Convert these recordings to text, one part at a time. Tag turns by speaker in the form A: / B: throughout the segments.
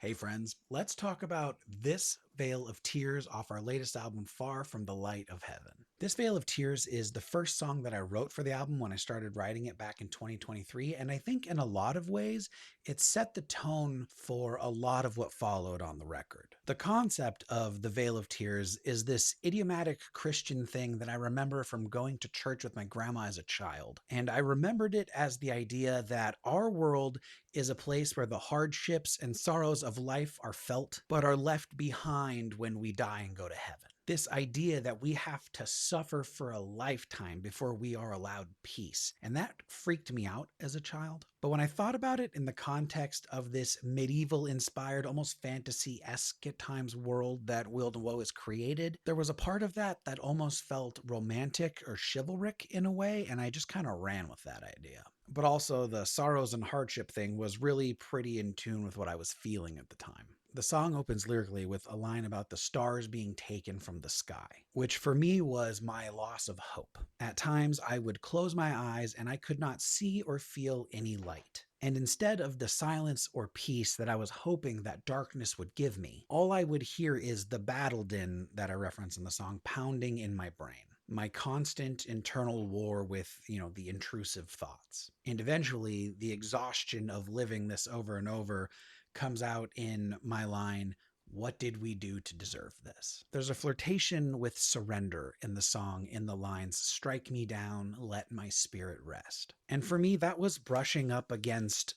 A: Hey friends, let's talk about This Vale of Tears off our latest album, Far From the Light of Heaven. This Vale of Tears is the first song that I wrote for the album when I started writing it back in 2023, and I think in a lot of ways, it set the tone for a lot of what followed on the record. The concept of the Vale of Tears is this idiomatic Christian thing that I remember from going to church with my grandma as a child, and I remembered it as the idea that our world is a place where the hardships and sorrows of life are felt, but are left behind when we die and go to heaven. This idea that we have to suffer for a lifetime before we are allowed peace. And that freaked me out as a child. But when I thought about it in the context of this medieval inspired, almost fantasy esque at times world that Will DeWoe has created, there was a part of that that almost felt romantic or chivalric in a way, and I just kind of ran with that idea. But also, the sorrows and hardship thing was really pretty in tune with what I was feeling at the time. The song opens lyrically with a line about the stars being taken from the sky, which for me was my loss of hope. At times, I would close my eyes and I could not see or feel any light. And instead of the silence or peace that I was hoping that darkness would give me, all I would hear is the battle din that I reference in the song pounding in my brain, my constant internal war with, the intrusive thoughts. And eventually, the exhaustion of living this over and over comes out in my line, "What did we do to deserve this?" There's a flirtation with surrender in the song in the lines, "Strike me down, let my spirit rest." And for me, that was brushing up against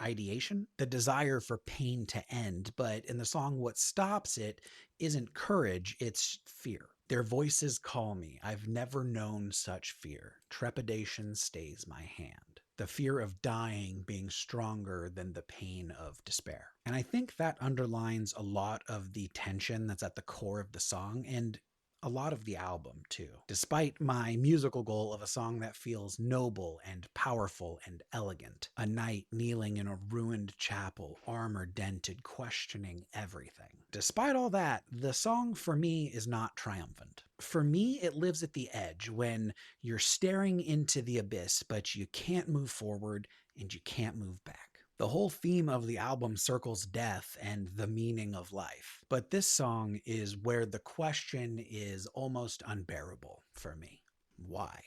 A: ideation, the desire for pain to end. But in the song, what stops it isn't courage, it's fear. Their voices call me. I've never known such fear. Trepidation stays my hand. The fear of dying being stronger than the pain of despair. And I think that underlines a lot of the tension that's at the core of the song and a lot of the album, too. Despite my musical goal of a song that feels noble and powerful and elegant, a knight kneeling in a ruined chapel, armor dented, questioning everything. Despite all that, the song for me is not triumphant. For me, it lives at the edge when you're staring into the abyss, but you can't move forward and you can't move back. The whole theme of the album circles death and the meaning of life. But this song is where the question is almost unbearable for me. Why?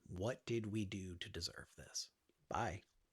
A: What did we do to deserve this? Bye.